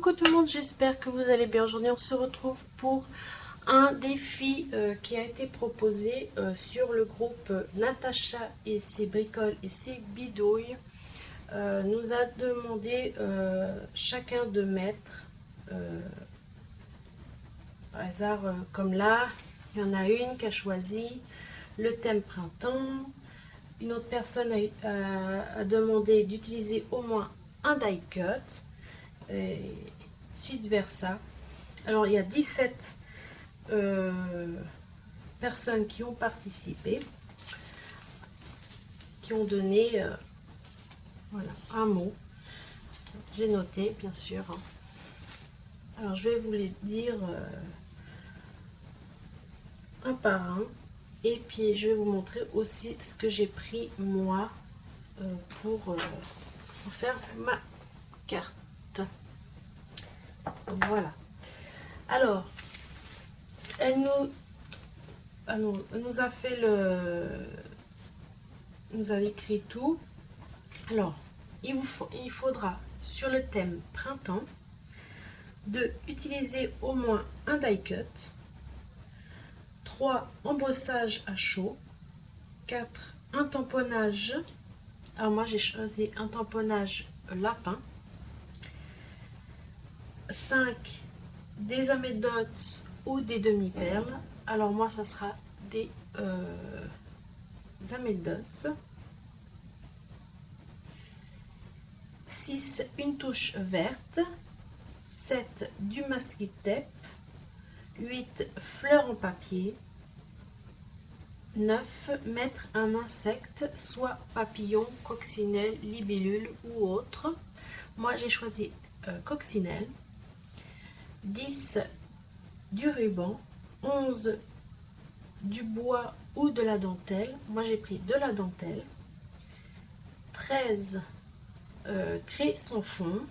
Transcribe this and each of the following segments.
Coucou tout le monde, j'espère que vous allez bien. Aujourd'hui on se retrouve pour un défi qui a été proposé sur le groupe Natacha et ses bricoles et ses bidouilles. Nous a demandé chacun de mettre, par hasard comme là, il y en a une qui a choisi le thème printemps. Une autre personne a demandé d'utiliser au moins un die cut. Et suite versa. Alors il y a 17 personnes qui ont participé, qui ont donné voilà, un mot. J'ai noté bien sûr. Alors je vais vous les dire un par un. Et puis je vais vous montrer aussi ce que j'ai pris moi pour faire ma carte. Voilà. Alors, elle nous a fait nous a écrit tout. Alors, il faudra sur le thème printemps de utiliser au moins un die cut, 3 embossages à chaud, 4 un tamponnage. Alors moi j'ai choisi un tamponnage lapin, 5 des amédotes ou des demi-perles. Alors moi ça sera des amédotes. 6 une touche verte, 7 du masking tape, 8 fleurs en papier, 9 mettre un insecte, soit papillon, coccinelle, libellule ou autre. Moi j'ai choisi coccinelle. 10 du ruban, 11 du bois ou de la dentelle. Moi j'ai pris de la dentelle. 13 craie sans fond.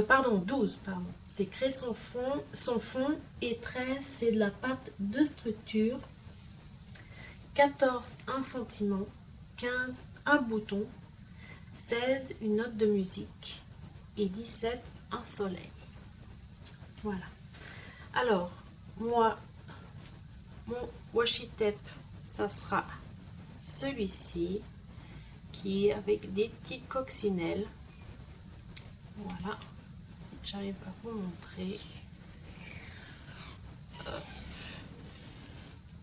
Pardon, 12, pardon. C'est craie sans fond et 13 c'est de la pâte de structure. 14 un sentiment. 15 un bouton. 16 une note de musique et 17 un soleil. Voilà. Alors, moi, mon washi tape, ça sera celui-ci, qui est avec des petites coccinelles. Voilà. Si j'arrive à vous montrer.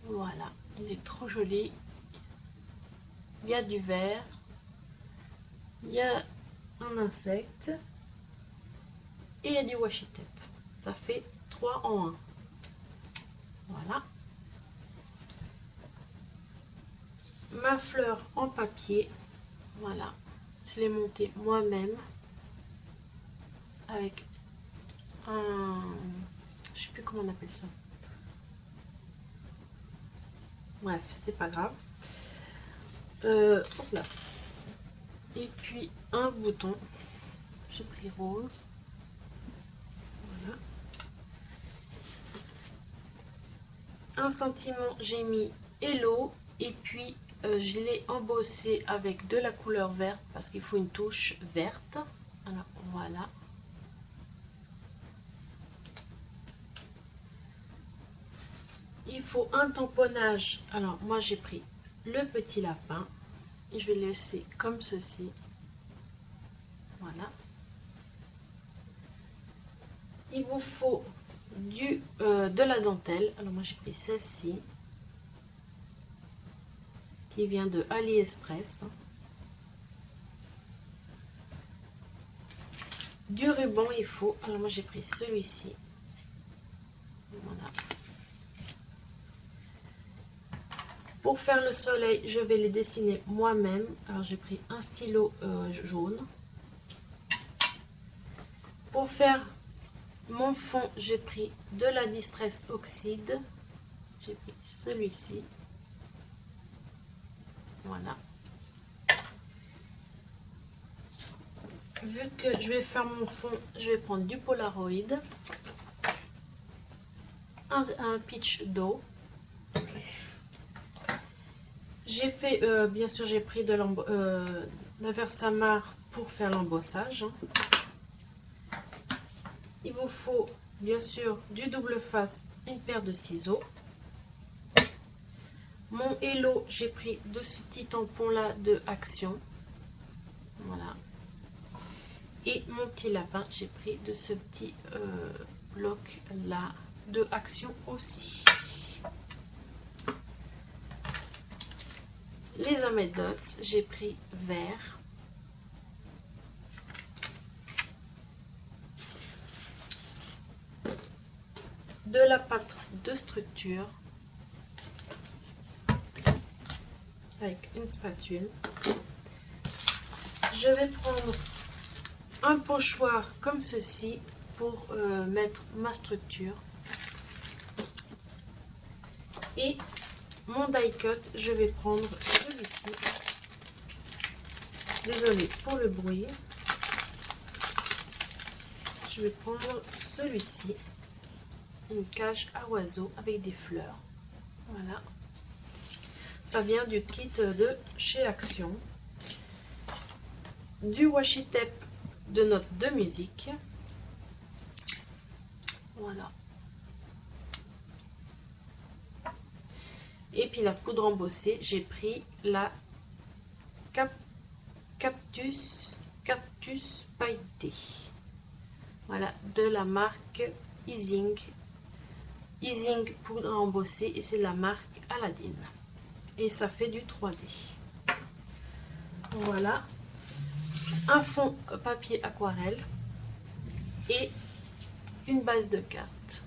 Voilà. Il est trop joli. Il y a du vert. Il y a un insecte. Et il y a du washi tape. Ça fait 3 en 1. Voilà. Ma fleur en papier. Voilà. Je l'ai montée moi-même. Avec un... Je sais plus comment on appelle ça. Bref, c'est pas grave. Hop là. Et puis un bouton. J'ai pris rose. Voilà. Un sentiment, j'ai mis hello. Et puis je l'ai embossé avec de la couleur verte parce qu'il faut une touche verte. Alors voilà. Il faut un tamponnage. Alors moi j'ai pris le petit lapin et je vais le laisser comme ceci. Voilà. Il vous faut de la dentelle. Alors moi j'ai pris celle-ci qui vient de AliExpress. Du ruban il faut. Alors moi j'ai pris celui-ci. Voilà. Pour faire le soleil, je vais les dessiner moi-même. Alors j'ai pris un stylo jaune. Pour faire mon fond, j'ai pris de la Distress Oxide. J'ai pris celui-ci. Voilà. Vu que je vais faire mon fond, je vais prendre du Polaroid. Un pitch d'eau. J'ai fait, bien sûr, j'ai pris de la Versamark pour faire l'embossage. Il vous faut bien sûr du double face, une paire de ciseaux. Mon Hello, j'ai pris de ce petit tampon là de Action. Voilà. Et mon petit lapin, j'ai pris de ce petit bloc là de Action aussi. Les amédotes, j'ai pris vert. De la pâte de structure avec une spatule. Je vais prendre un pochoir comme ceci pour mettre ma structure. Et mon die cut, je vais prendre celui-ci. Désolée pour le bruit. Je vais prendre celui-ci. Une cage à oiseaux avec des fleurs. Voilà. Ça vient du kit de chez Action. Du washi tape de notes de musique. Voilà. Et puis la poudre embossée, j'ai pris la Cactus pailleté. Voilà, de la marque Easing poudre embossée, et c'est la marque Aladdin. Et ça fait du 3D. Voilà. Un fond papier aquarelle et une base de cartes.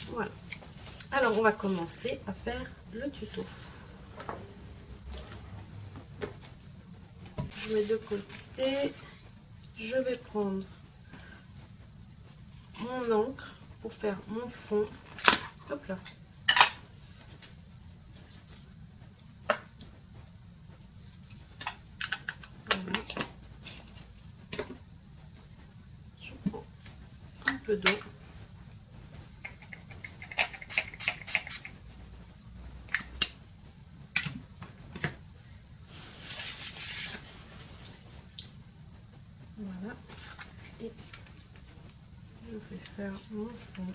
Voilà. Alors, on va commencer à faire le tuto. Je mets de côté. Je vais prendre mon encre pour faire mon fond. Hop là. Voilà. Je prends un peu d'eau. Voilà. Et je vais faire mon fond.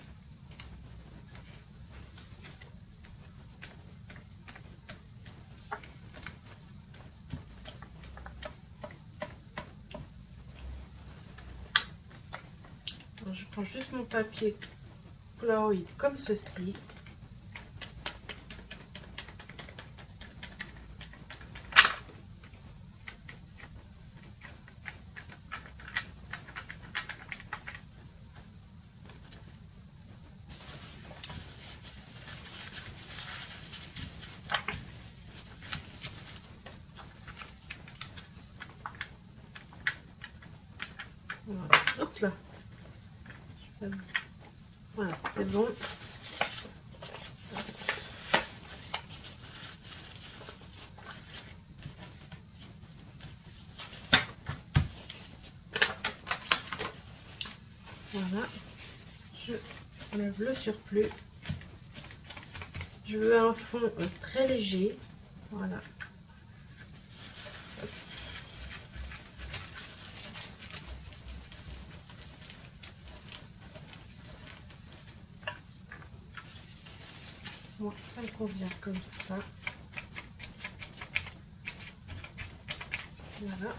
Alors, je prends juste mon papier Polaroid comme ceci. Voilà. Hop là. Voilà, c'est bon. Voilà. Je enlève le surplus. Je veux un fond très léger. Voilà. Bon, ça me convient comme ça. Voilà.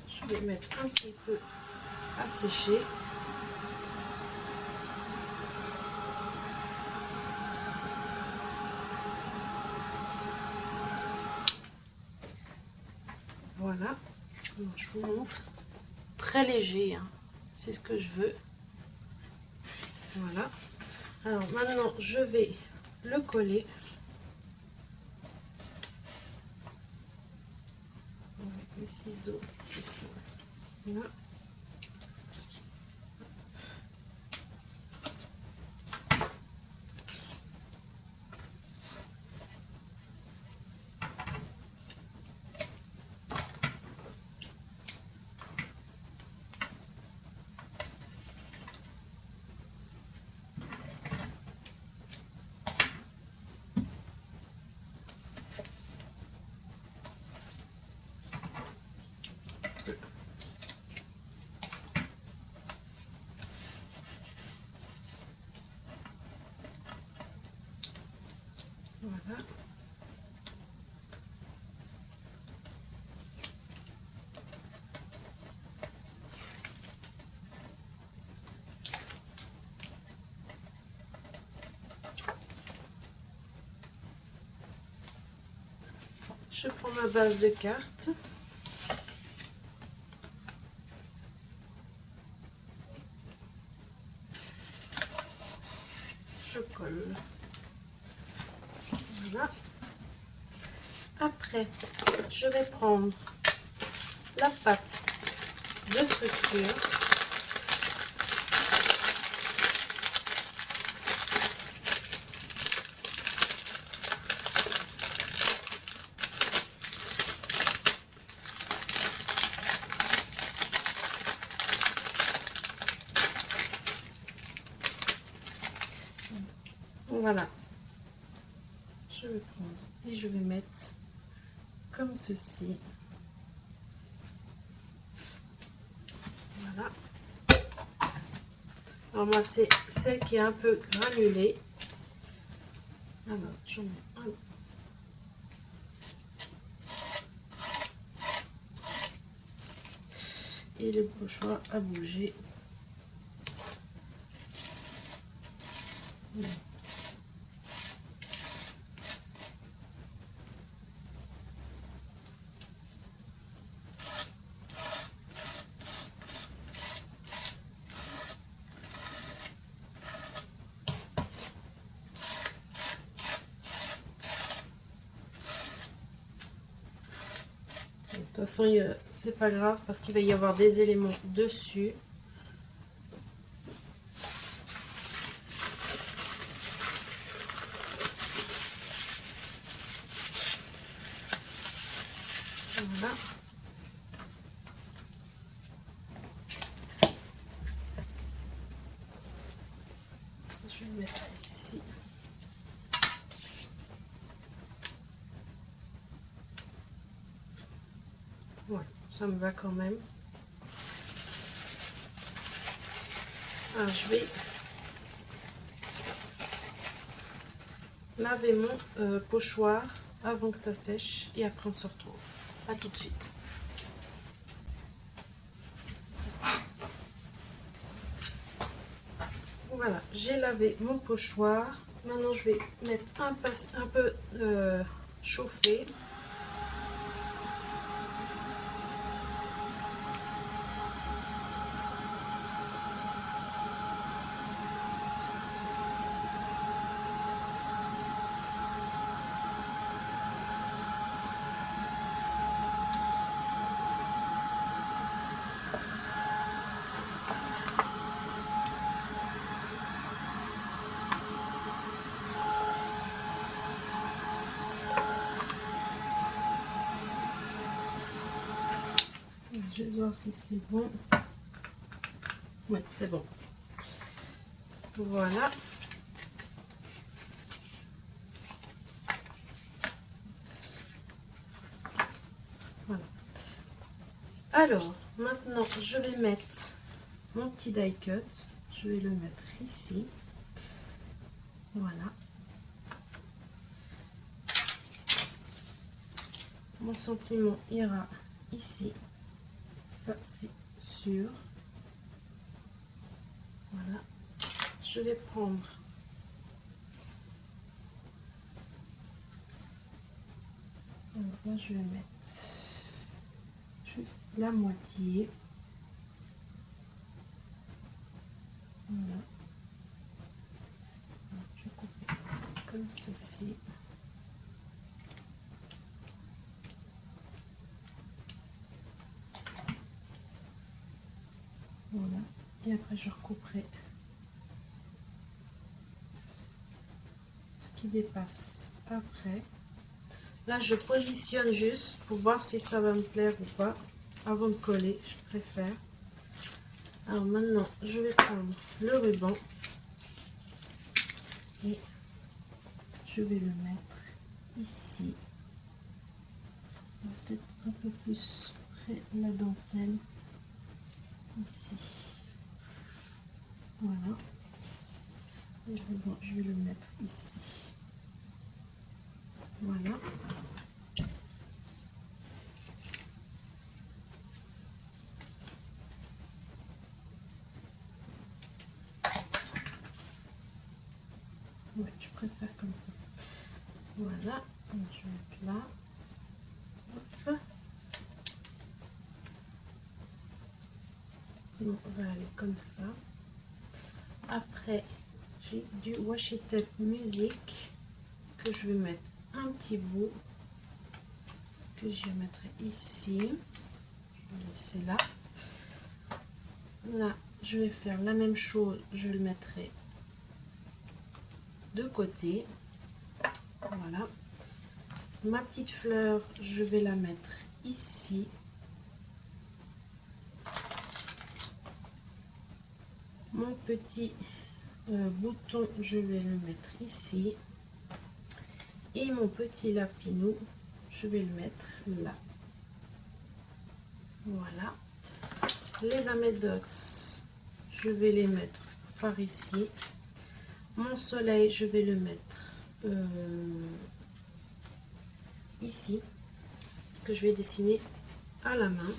Je vais mettre un petit peu à sécher. Voilà. Alors, je vous montre. Très léger, hein. C'est ce que je veux. Voilà. Alors maintenant, je vais le coller. Avec mes ciseaux qui sont là. Voilà. Je prends ma base de cartes. Je colle. Voilà. Après, je vais prendre la pâte de structure. Voilà. Je vais prendre et je vais mettre comme ceci. Voilà. Alors moi c'est celle qui est un peu granulée. Alors j'en mets un. Et le pochoir à bouger. De toute façon, c'est pas grave parce qu'il va y avoir des éléments dessus. Voilà. Ça, je vais le mettre ici. Ouais, ça me va quand même. Alors, je vais laver mon pochoir avant que ça sèche et après on se retrouve. À tout de suite. Voilà, j'ai lavé mon pochoir. Maintenant, je vais mettre un peu chauffé. Je vais voir si c'est bon. Oui, c'est bon. Voilà. Voilà. Alors, maintenant, je vais mettre mon petit die cut. Je vais le mettre ici. Voilà. Mon sentiment ira ici. Ça, c'est sûr. Voilà. Je vais prendre alors là, je vais mettre juste la moitié. Voilà. Je vais couper comme ceci. Voilà. Et après, je recouperai ce qui dépasse après. Là, je positionne juste pour voir si ça va me plaire ou pas. Avant de coller, je préfère. Alors maintenant, je vais prendre le ruban. Et je vais le mettre ici. Peut-être un peu plus près de la dentelle. Ici. Voilà. Et le ruban, je vais le mettre ici. Voilà. Ouais, je préfère comme ça. Voilà, je vais mettre là. Hop. On va aller comme ça. Après, j'ai du washi tape musique que je vais mettre un petit bout, que je mettrai ici. Je vais laisser là. Là, je vais faire la même chose, je le mettrai de côté. Voilà. Ma petite fleur, je vais la mettre ici. Mon petit bouton, je vais le mettre ici. Et mon petit lapinou, je vais le mettre là. Voilà. Les amédox, je vais les mettre par ici. Mon soleil, je vais le mettre ici, que je vais dessiner à la main.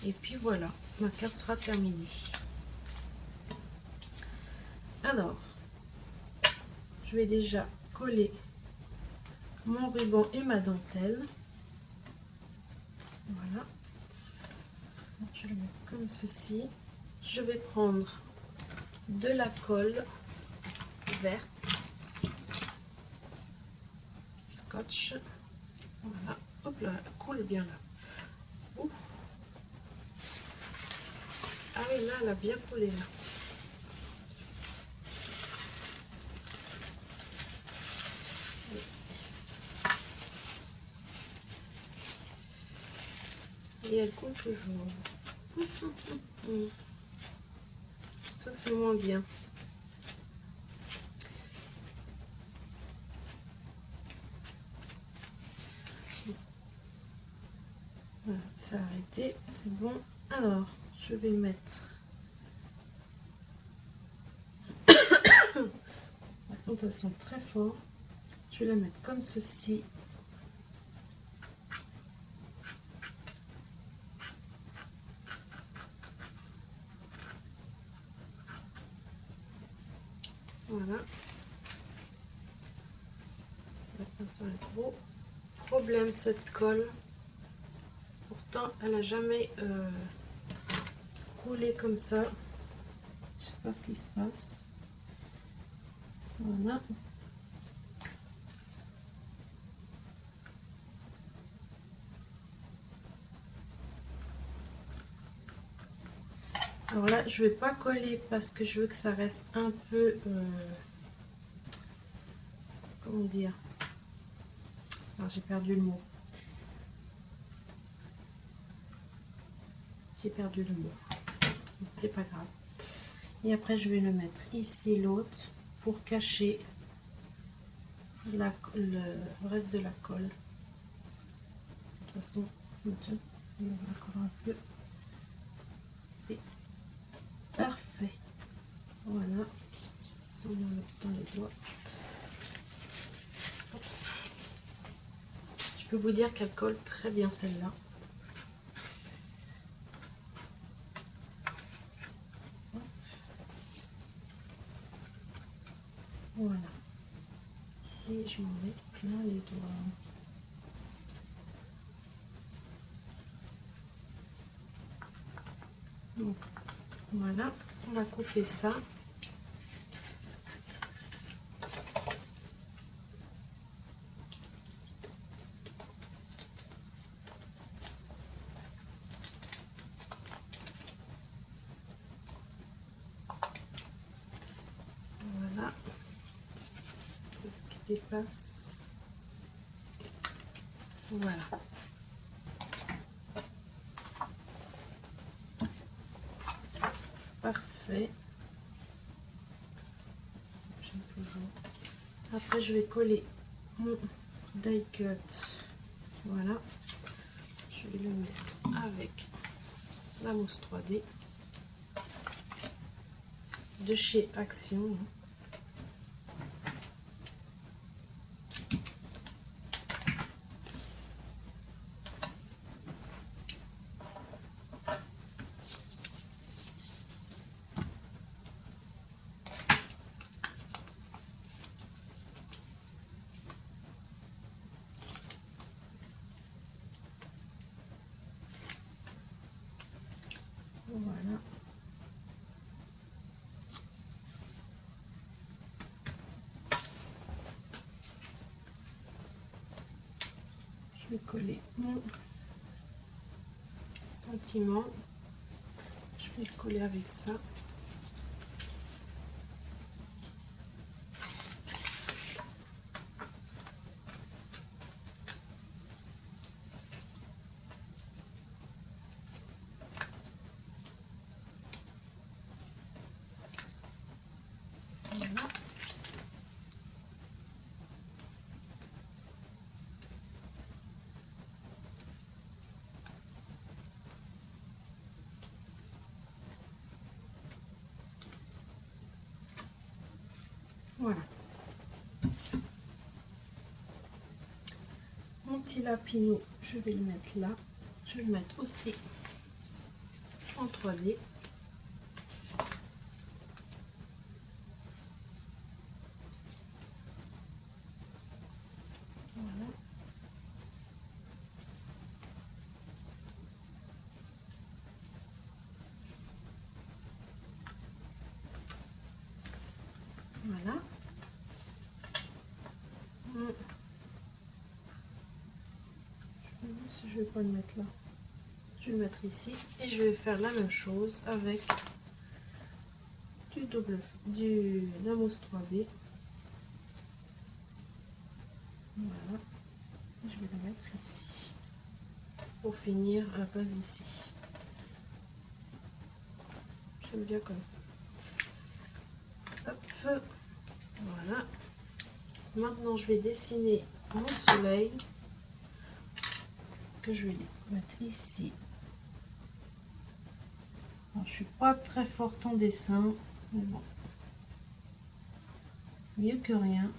Et puis voilà, ma carte sera terminée. Alors, je vais déjà coller mon ruban et ma dentelle. Voilà. Je vais le mettre comme ceci. Je vais prendre de la colle verte, scotch. Voilà. Hop là, elle colle bien là. Ouh. Ah oui, là, elle a bien collé là. Et elle coule toujours. Ça, c'est moins bien. Voilà, ça a arrêté, c'est bon. Alors, je vais mettre... Par contre, elle sent très fort. Je vais la mettre comme ceci. Voilà. C'est un gros problème cette colle. Pourtant, elle n'a jamais coulé comme ça. Je sais pas ce qui se passe. Voilà. Alors là, je vais pas coller parce que je veux que ça reste un peu... comment dire? Alors, j'ai perdu le mot. J'ai perdu le mot. C'est pas grave. Et après, je vais le mettre ici, l'autre, pour cacher le reste de la colle. De toute façon, on va encore un peu. C'est parfait. Voilà. Ça, on enlève dans les doigts. Je peux vous dire qu'elle colle très bien celle-là. Voilà. Et je m'en mets plein les doigts. Donc, voilà, on va couper ça. Voilà. C'est ce qui dépasse. Voilà. Parfait. Après, je vais coller mon die cut. Voilà. Je vais le mettre avec la mousse 3D de chez Action. Voilà. Je vais coller mon sentiment. Je vais le coller avec ça. Voilà. Voilà. Mon petit lapinou, je vais le mettre là. Je vais le mettre aussi en 3D. Voilà. Voilà. Je vais voir si je vais pas le mettre là. Je vais le mettre ici et je vais faire la même chose avec la mousse 3D. Voilà. Et je vais le mettre ici pour finir à la place d'ici. J'aime bien comme ça. Hop. Voilà. Maintenant, je vais dessiner mon soleil que je vais mettre ici. Alors, je suis pas très forte en dessin, mais bon, mieux que rien.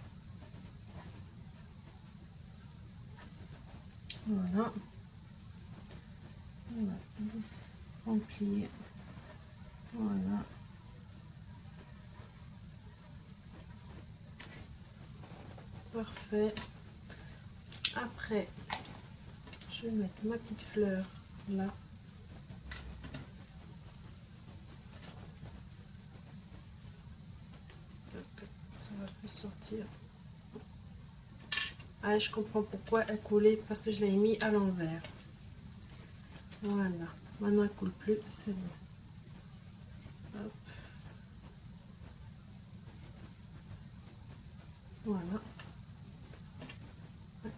Voilà. Voilà. Remplir. Voilà. Parfait. Après, je vais mettre ma petite fleur là. Ça va plus sortir. Ah, je comprends pourquoi elle coulait, parce que je l'ai mis à l'envers. Voilà. Maintenant, elle coule plus, c'est bon. Hop. Voilà.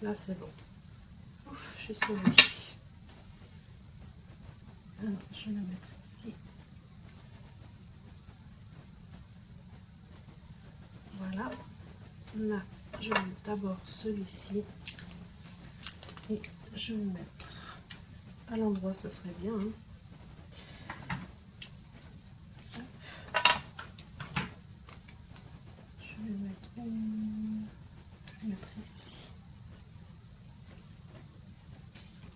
Là, c'est bon. Ouf, je suis sauvée. Alors, je vais la mettre ici. Voilà. Là, je vais mettre d'abord celui-ci. Et je vais le mettre à l'endroit, ça serait bien. Hein. Je vais le mettre ici.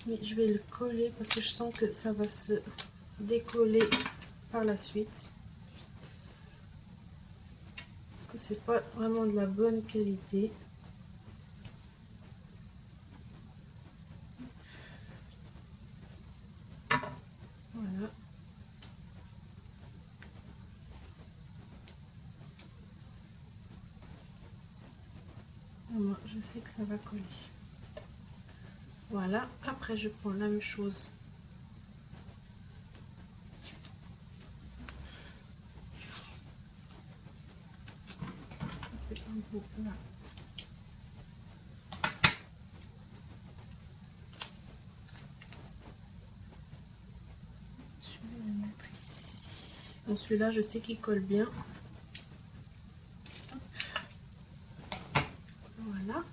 Mais je vais le coller parce que je sens que ça va se décoller par la suite. Parce que c'est pas vraiment de la bonne qualité. Voilà. Moi, je sais que ça va coller. Voilà. Après, je prends la même chose. Là. Je vais le mettre ici. Bon, celui-là, je sais qu'il colle bien. Voilà.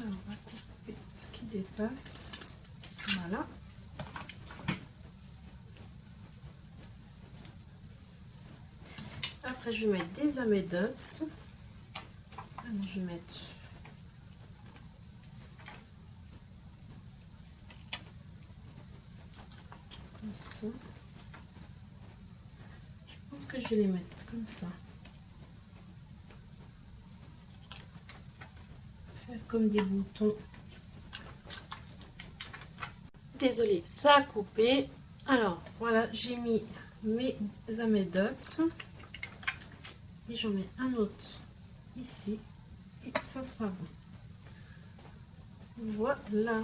Alors, on va couper ce qui dépasse. Voilà. Après, je vais mettre des amédotes. Alors, je vais mettre comme ça. Je pense que je vais les mettre comme ça. comme des boutons. Désolée, ça a coupé. Alors, voilà, j'ai mis mes amet dots. Et j'en mets un autre ici. Et ça sera bon. Voilà.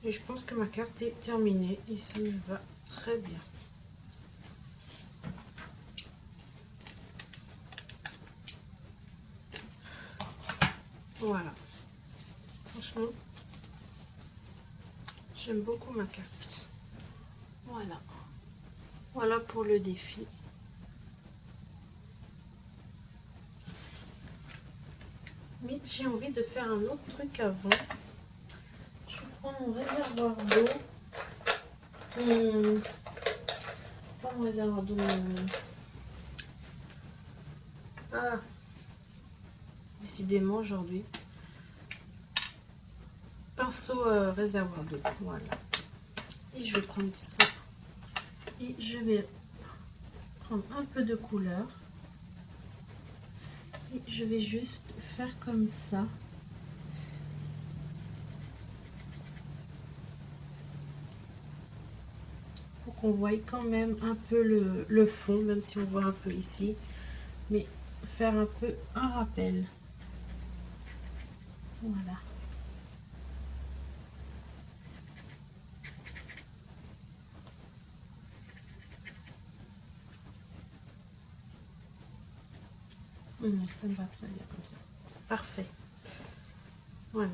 Et je pense que ma carte est terminée. Et ça me va très bien. Voilà. Franchement, j'aime beaucoup ma carte. Voilà. Voilà pour le défi. Mais j'ai envie de faire un autre truc avant. Je prends mon réservoir d'eau. Pas mon réservoir d'eau. Ah, décidément aujourd'hui. Pinceau réservoir d'eau. Voilà. Et je vais prendre ça. Et je vais prendre un peu de couleur. Et je vais juste faire comme ça. Pour qu'on voie quand même un peu le fond, même si on voit un peu ici. Mais faire un peu un rappel. Voilà. Ça me va très bien comme ça. Parfait. Voilà.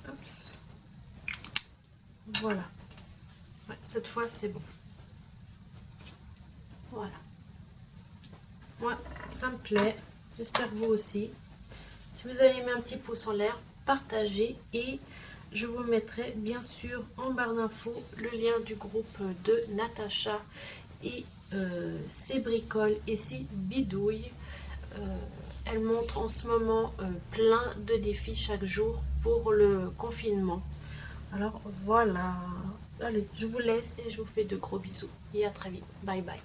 Oups. Voilà. Ouais, cette fois, c'est bon. Voilà. Moi, ça me plaît. J'espère que vous aussi. Si vous avez mis un petit pouce en l'air, partagez et je vous mettrai bien sûr en barre d'infos le lien du groupe de Natacha et ses bricoles et ses bidouilles. Elle montre en ce moment plein de défis chaque jour pour le confinement. Alors voilà. Allez, je vous laisse et je vous fais de gros bisous. Et à très vite. Bye bye.